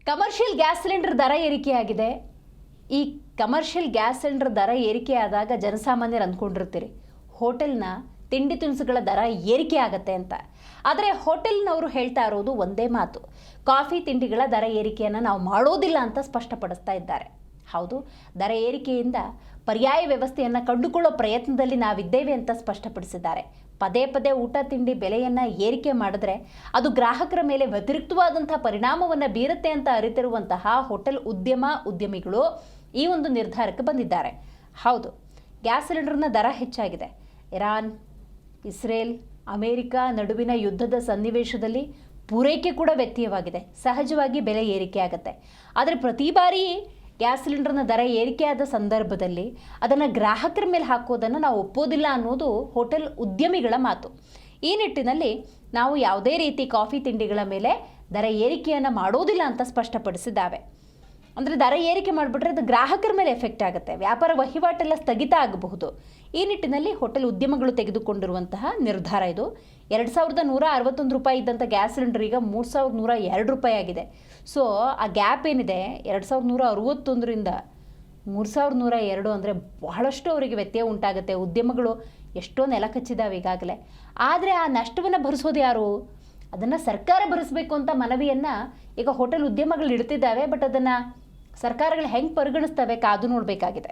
Commercial gas cylinder ದರ ಏರಿಕೆಯಾಗಿದೆ. ಈ ಕಮರ್ಷಿಯಲ್ ಗ್ಯಾಸ್ ಸಿಲಿಂಡರ್ ದರ ಏರಿಕೆಯಾದಾಗ ಜನಸಾಮಾನ್ಯರು ಅಂದ್ಕೊಂಡಿರ್ತೀರಿ ಹೋಟೆಲ್ನ ತಿಂಡಿ ತಿನಿಸುಗಳ ದರ ಏರಿಕೆ ಆಗತ್ತೆ ಅಂತ. ಆದರೆ ಹೋಟೆಲ್ನವರು ಹೇಳ್ತಾ ಇರೋದು ಒಂದೇ ಮಾತು, ಕಾಫಿ ತಿಂಡಿಗಳ ದರ ಏರಿಕೆಯನ್ನು ನಾವು ಮಾಡೋದಿಲ್ಲ ಅಂತ ಸ್ಪಷ್ಟಪಡಿಸ್ತಾ ಇದ್ದಾರೆ. ಹೌದು, ದರ ಏರಿಕೆಯಿಂದ ಪರ್ಯಾಯ ವ್ಯವಸ್ಥೆಯನ್ನು ಕಂಡುಕೊಳ್ಳೋ ಪ್ರಯತ್ನದಲ್ಲಿ ನಾವಿದ್ದೇವೆ ಅಂತ ಸ್ಪಷ್ಟಪಡಿಸಿದ್ದಾರೆ. ಪದೇ ಪದೇ ಊಟ ತಿಂಡಿ ಬೆಲೆಯನ್ನು ಏರಿಕೆ ಮಾಡಿದ್ರೆ ಅದು ಗ್ರಾಹಕರ ಮೇಲೆ ವ್ಯತಿರಿಕ್ತವಾದಂಥ ಪರಿಣಾಮವನ್ನು ಬೀರುತ್ತೆ ಅಂತ ಅರಿತಿರುವಂತಹ ಹೋಟೆಲ್ ಉದ್ಯಮಿಗಳು ಈ ಒಂದು ನಿರ್ಧಾರಕ್ಕೆ ಬಂದಿದ್ದಾರೆ. ಹೌದು, ಗ್ಯಾಸ್ ಸಿಲಿಂಡರ್ನ ದರ ಹೆಚ್ಚಾಗಿದೆ. ಇರಾನ್, ಇಸ್ರೇಲ್, ಅಮೇರಿಕ ನಡುವಿನ ಯುದ್ಧದ ಸನ್ನಿವೇಶದಲ್ಲಿ ಪೂರೈಕೆ ಕೂಡ ವ್ಯತ್ಯಯವಾಗಿದೆ. ಸಹಜವಾಗಿ ಬೆಲೆ ಏರಿಕೆ ಆಗುತ್ತೆ. ಆದರೆ ಪ್ರತಿ ಬಾರಿ ಗ್ಯಾಸ್ ಸಿಲಿಂಡರ್ನ ದರ ಏರಿಕೆಯಾದ ಸಂದರ್ಭದಲ್ಲಿ ಅದನ್ನು ಗ್ರಾಹಕರ ಮೇಲೆ ಹಾಕೋದನ್ನು ನಾವು ಒಪ್ಪೋದಿಲ್ಲ ಅನ್ನೋದು ಹೋಟೆಲ್ ಉದ್ಯಮಿಗಳ ಮಾತು. ಈ ನಿಟ್ಟಿನಲ್ಲಿ ನಾವು ಯಾವುದೇ ರೀತಿ ಕಾಫಿ ತಿಂಡಿಗಳ ಮೇಲೆ ದರ ಏರಿಕೆಯನ್ನು ಮಾಡೋದಿಲ್ಲ ಅಂತ ಸ್ಪಷ್ಟಪಡಿಸಿದ್ದಾವೆ. ಅಂದರೆ ದರ ಏರಿಕೆ ಮಾಡಿಬಿಟ್ರೆ ಅದು ಗ್ರಾಹಕರ ಮೇಲೆ ಎಫೆಕ್ಟ್ ಆಗುತ್ತೆ, ವ್ಯಾಪಾರ ವಹಿವಾಟೆಲ್ಲ ಸ್ಥಗಿತ ಆಗಬಹುದು. ಈ ನಿಟ್ಟಿನಲ್ಲಿ ಹೋಟೆಲ್ ಉದ್ಯಮಗಳು ತೆಗೆದುಕೊಂಡಿರುವಂತಹ ನಿರ್ಧಾರ ಇದು. 2161 ರೂಪಾಯಿ ಇದ್ದಂಥ ಗ್ಯಾಸ್ ಸಿಲಿಂಡರ್ ಈಗ 3102 ರೂಪಾಯಿ ಆಗಿದೆ. ಸೊ ಆ ಗ್ಯಾಪ್ ಏನಿದೆ 2161ರಿಂದ 3102 ಅಂದರೆ ಬಹಳಷ್ಟು ಅವರಿಗೆ ವ್ಯತ್ಯಯ ಉಂಟಾಗುತ್ತೆ. ಉದ್ಯಮಗಳು ಎಷ್ಟೋ ನೆಲ ಕಚ್ಚಿದ್ದಾವೆ ಈಗಾಗಲೇ. ಆದರೆ ಆ ನಷ್ಟವನ್ನು ಭರಿಸೋದು ಯಾರು? ಅದನ್ನು ಸರ್ಕಾರ ಭರಿಸಬೇಕು ಅಂತ ಮನವಿಯನ್ನು ಈಗ ಹೋಟೆಲ್ ಉದ್ಯಮಗಳು ಇಡ್ತಿದ್ದಾವೆ. ಬಟ್ ಅದನ್ನು ಸರ್ಕಾರಗಳು ಹೆಂಗೆ ಪರಿಗಣಿಸ್ತವೆ ಕಾದು ನೋಡಬೇಕಾಗಿದೆ.